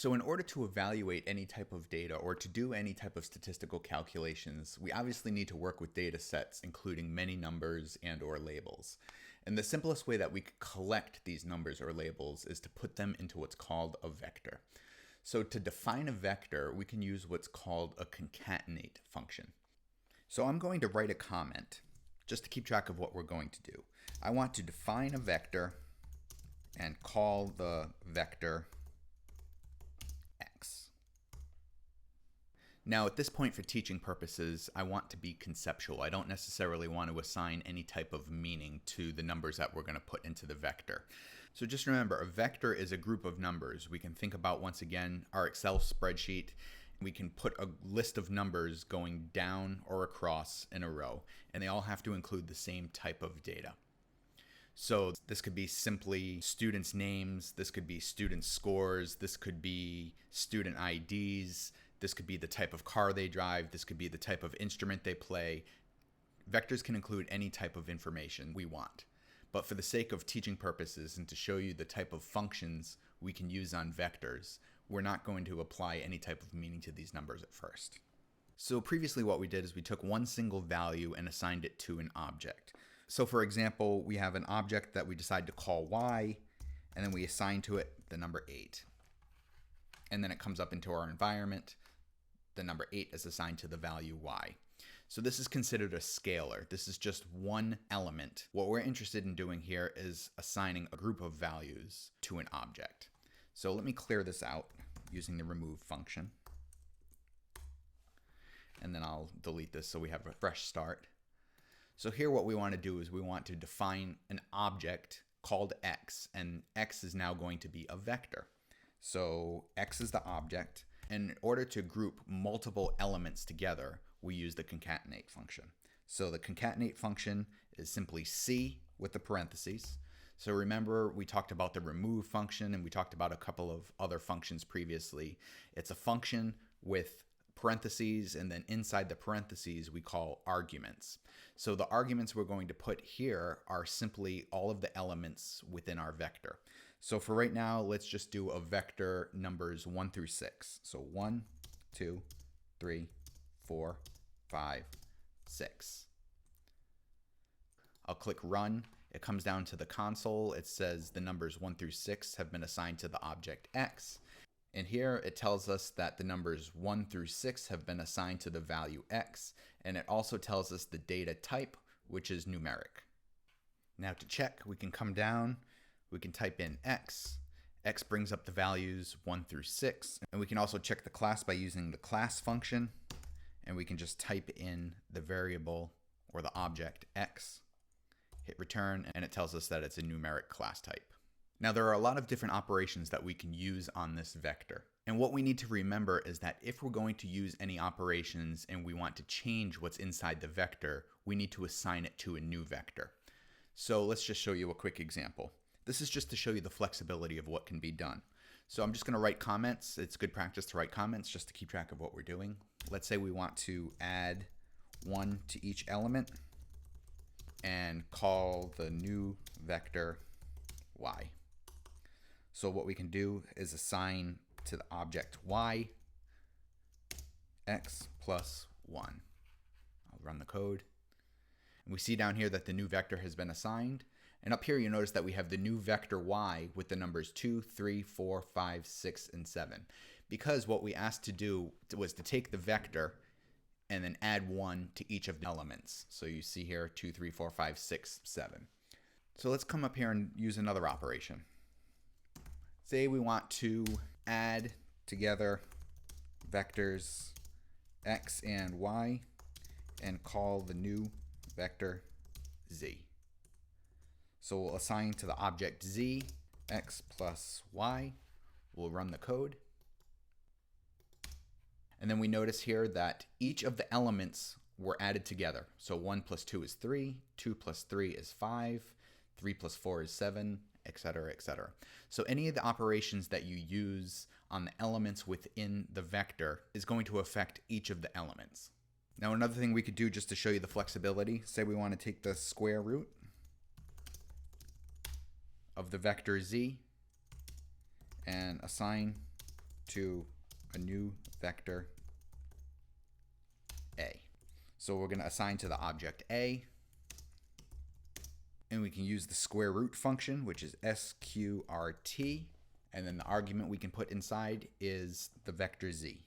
So in order to evaluate any type of data or to do any type of statistical calculations, we obviously need to work with data sets, including many numbers and or labels. And the simplest way that we could collect these numbers or labels is to put them into what's called a vector. So to define a vector, we can use what's called a concatenate function. So I'm going to write a comment just to keep track of what we're going to do. I want to define a vector and call the vector X. Now at this point, for teaching purposes, I want to be conceptual. I don't necessarily want to assign any type of meaning to the numbers that we're going to put into the vector. So just remember, a vector is a group of numbers. We can think about, once again, our Excel spreadsheet. We can put a list of numbers going down or across in a row, and they all have to include the same type of data. So this could be simply students' names, this could be student scores, this could be student IDs, this could be the type of car they drive, this could be the type of instrument they play. Vectors can include any type of information we want. But for the sake of teaching purposes and to show you the type of functions we can use on vectors, we're not going to apply any type of meaning to these numbers at first. So previously what we did is we took one single value and assigned it to an object. So for example, we have an object that we decide to call y, and then we assign to it the number 8. And then it comes up into our environment. The number 8 is assigned to the value y. So this is considered a scalar. This is just one element. What we're interested in doing here is assigning a group of values to an object. So let me clear this out using the remove function. And then I'll delete this so we have a fresh start. So here what we want to do is we want to define an object called x, and x is now going to be a vector. So x is the object, and in order to group multiple elements together, we use the concatenate function. So the concatenate function is simply C with the parentheses. So remember, we talked about the remove function, and we talked about a couple of other functions previously. It's a function with parentheses, and then inside the parentheses we call arguments. So the arguments we're going to put here are simply all of the elements within our vector. So for right now, let's just do a vector numbers 1 through 6. So 1, 2, 3, 4, 5, 6. I'll click run. It comes down to the console. It says the numbers 1 through 6 have been assigned to the object x. And here it tells us that the numbers 1 through 6 have been assigned to the value x, and it also tells us the data type, which is numeric. Now to check, we can come down, we can type in x. X brings up the values 1 through 6, and we can also check the class by using the class function, and we can just type in the variable or the object x, hit return, and it tells us that it's a numeric class type. Now there are a lot of different operations that we can use on this vector. And what we need to remember is that if we're going to use any operations and we want to change what's inside the vector, we need to assign it to a new vector. So let's just show you a quick example. This is just to show you the flexibility of what can be done. So I'm just going to write comments. It's good practice to write comments just to keep track of what we're doing. Let's say we want to add 1 to each element and call the new vector y. So what we can do is assign to the object y x plus 1. I'll run the code. And we see down here that the new vector has been assigned. And up here you notice that we have the new vector y with the numbers 2, 3, 4, 5, 6, and 7. Because what we asked to do was to take the vector and then add 1 to each of the elements. So you see here 2, 3, 4, 5, 6, 7. So let's come up here and use another operation. Say we want to add together vectors x and y and call the new vector z. So we'll assign to the object z x plus y. We'll run the code. And then we notice here that each of the elements were added together. So 1 plus 2 is 3, 2 plus 3 is 5, 3 plus 4 is 7, etc., etc. So any of the operations that you use on the elements within the vector is going to affect each of the elements. Now another thing we could do just to show you the flexibility, say we want to take the square root of the vector z and assign to a new vector A. So we're going to assign to the object A, and we can use the square root function, which is sqrt, and then the argument we can put inside is the vector z.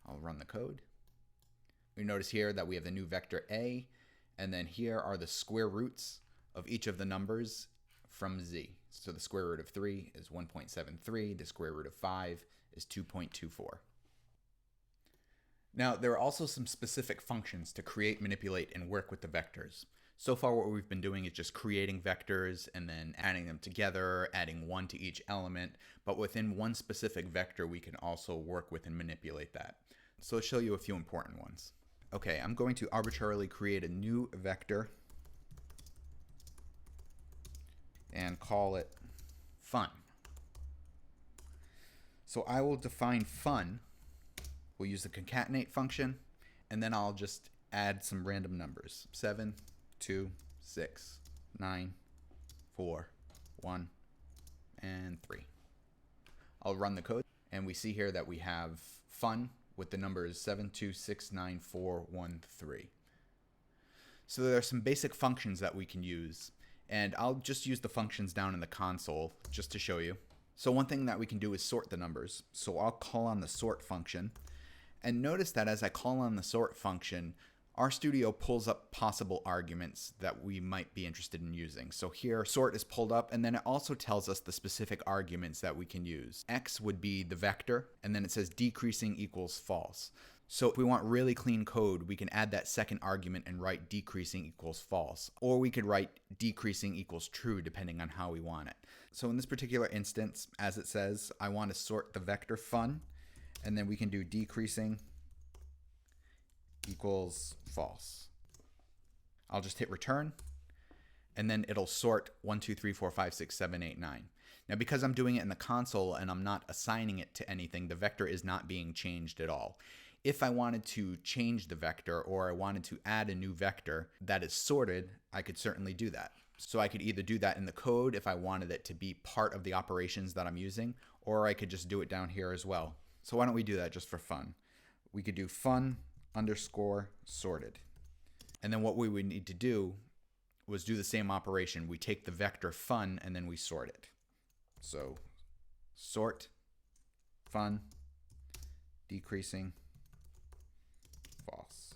I'll run the code. We notice here that we have the new vector A, and then here are the square roots of each of the numbers from z. So the square root of 3 is 1.73, the square root of 5 is 2.24. Now, there are also some specific functions to create, manipulate, and work with the vectors. So far, what we've been doing is just creating vectors and then adding them together, adding one to each element. But within one specific vector, we can also work with and manipulate that. So I'll show you a few important ones. Okay, I'm going to arbitrarily create a new vector and call it fun. So I will define fun. We'll use the concatenate function, and then I'll just add some random numbers. 7, 2, 6, 9, 4, 1, and 3. I'll run the code, and we see here that we have fun with the numbers 7, 2, 6, 9, 4, 1, 3. So there are some basic functions that we can use, and I'll just use the functions down in the console just to show you. So one thing that we can do is sort the numbers. So I'll call on the sort function. And notice that as I call on the sort function, RStudio pulls up possible arguments that we might be interested in using. So here, sort is pulled up, and then it also tells us the specific arguments that we can use. X would be the vector, and then it says decreasing equals false. So if we want really clean code, we can add that second argument and write decreasing equals false. Or we could write decreasing equals true, depending on how we want it. So in this particular instance, as it says, I want to sort the vector fun, and then we can do decreasing equals false. I'll just hit return, and then it'll sort 1, 2, 3, 4, 5, 6, 7, 8, 9. Now, because I'm doing it in the console and I'm not assigning it to anything, the vector is not being changed at all. If I wanted to change the vector, or I wanted to add a new vector that is sorted, I could certainly do that. So I could either do that in the code if I wanted it to be part of the operations that I'm using, or I could just do it down here as well. So why don't we do that just for fun? We could do fun underscore sorted. And then what we would need to do was do the same operation. We take the vector fun and then we sort it. So sort fun decreasing false.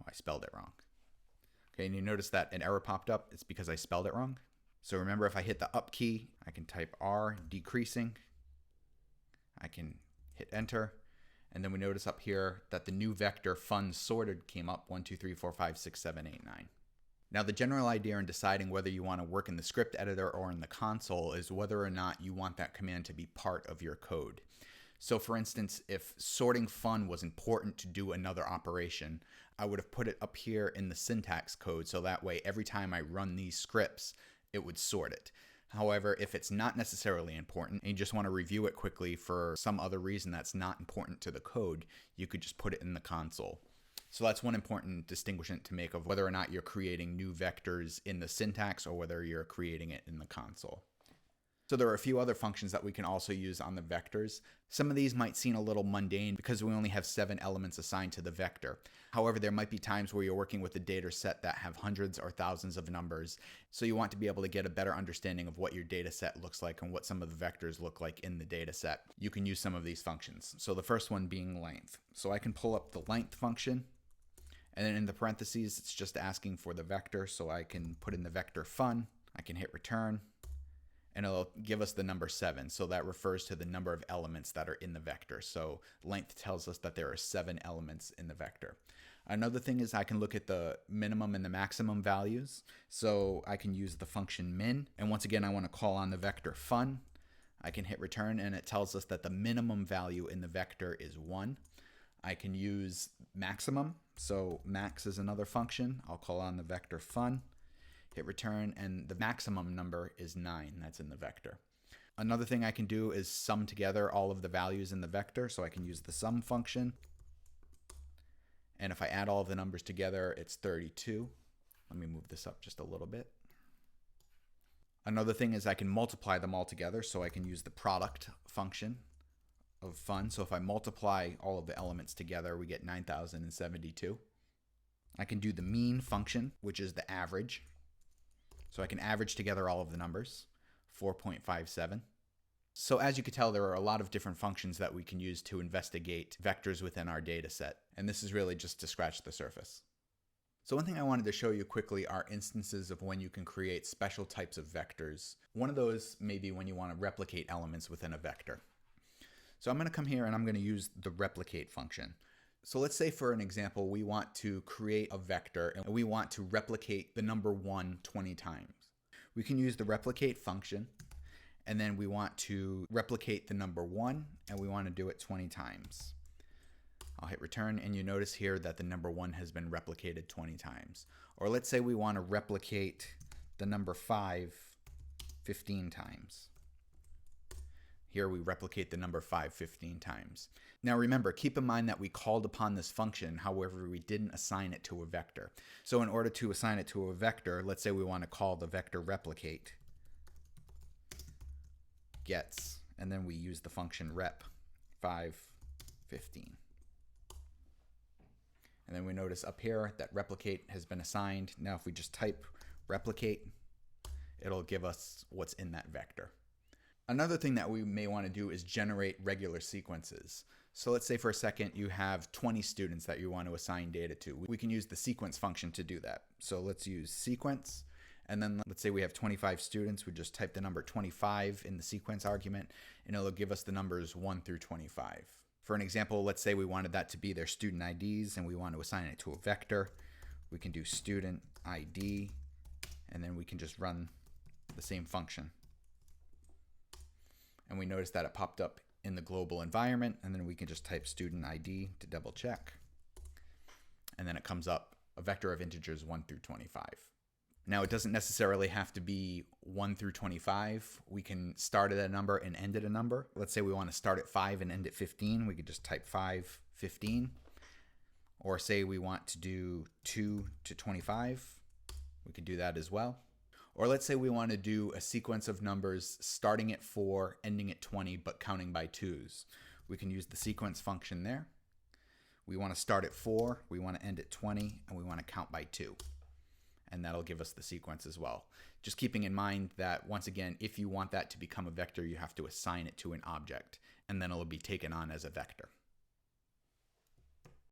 Oh, I spelled it wrong. Okay, and you notice that an error popped up. It's because I spelled it wrong. So remember, if I hit the up key, I can type R decreasing. I can hit enter. And then we notice up here that the new vector fun sorted came up 1, 2, 3, 4, 5, 6, 7, 8, 9. Now, the general idea in deciding whether you want to work in the script editor or in the console is whether or not you want that command to be part of your code. So for instance, if sorting fun was important to do another operation, I would have put it up here in the syntax code, so that way every time I run these scripts, it would sort it. However, if it's not necessarily important and you just want to review it quickly for some other reason that's not important to the code, you could just put it in the console. So that's one important distinction to make of whether or not you're creating new vectors in the syntax or whether you're creating it in the console. So there are a few other functions that we can also use on the vectors. Some of these might seem a little mundane because we only have 7 elements assigned to the vector. However, there might be times where you're working with a data set that have hundreds or thousands of numbers. So you want to be able to get a better understanding of what your data set looks like and what some of the vectors look like in the data set. You can use some of these functions. So the first one being length. So I can pull up the length function, and then in the parentheses, it's just asking for the vector. So I can put in the vector fun. I can hit return, and it'll give us the number 7. So that refers to the number of elements that are in the vector. So length tells us that there are 7 elements in the vector. Another thing is I can look at the minimum and the maximum values. So I can use the function min. And once again, I want to call on the vector fun. I can hit return, and it tells us that the minimum value in the vector is 1. I can use maximum. So max is another function. I'll call on the vector fun, hit return, and the maximum number is 9. That's in the vector. Another thing I can do is sum together all of the values in the vector. So I can use the sum function. And if I add all of the numbers together, it's 32. Let me move this up just a little bit. Another thing is I can multiply them all together, so I can use the product function of fun. So if I multiply all of the elements together, we get 9,072. I can do the mean function, which is the average. So I can average together all of the numbers, 4.57. So as you can tell, there are a lot of different functions that we can use to investigate vectors within our data set. And this is really just to scratch the surface. So one thing I wanted to show you quickly are instances of when you can create special types of vectors. One of those may be when you want to replicate elements within a vector. So I'm going to come here and I'm going to use the replicate function. So let's say for an example, we want to create a vector and we want to replicate the number 1 20 times. We can use the replicate function, and then we want to replicate the number 1 and we want to do it 20 times. I'll hit return and you notice here that the number 1 has been replicated 20 times. Or let's say we want to replicate the number 5 15 times. Here we replicate the number 5 15 times. Now remember, keep in mind that we called upon this function, however we didn't assign it to a vector. So in order to assign it to a vector, let's say we want to call the vector replicate gets, and then we use the function rep 5 15. And then we notice up here that replicate has been assigned. Now if we just type replicate, it'll give us what's in that vector. Another thing that we may want to do is generate regular sequences. So let's say for a second you have 20 students that you want to assign data to. We can use the sequence function to do that. So let's use sequence, and then let's say we have 25 students. We just type the number 25 in the sequence argument, and it'll give us the numbers 1 through 25. For an example, let's say we wanted that to be their student IDs and we want to assign it to a vector. We can do student ID, and then we can just run the same function. And we notice that it popped up in the global environment, and then we can just type student ID to double check. And then it comes up a vector of integers 1 through 25. Now it doesn't necessarily have to be 1 through 25. We can start at a number and end at a number. Let's say we want to start at 5 and end at 15. We could just type 5 15. Or say we want to do 2 to 25. We could do that as well. Or let's say we want to do a sequence of numbers starting at 4, ending at 20, but counting by 2s. We can use the sequence function there. We want to start at 4, we want to end at 20, and we want to count by 2. And that'll give us the sequence as well. Just keeping in mind that, once again, if you want that to become a vector, you have to assign it to an object, and then it'll be taken on as a vector.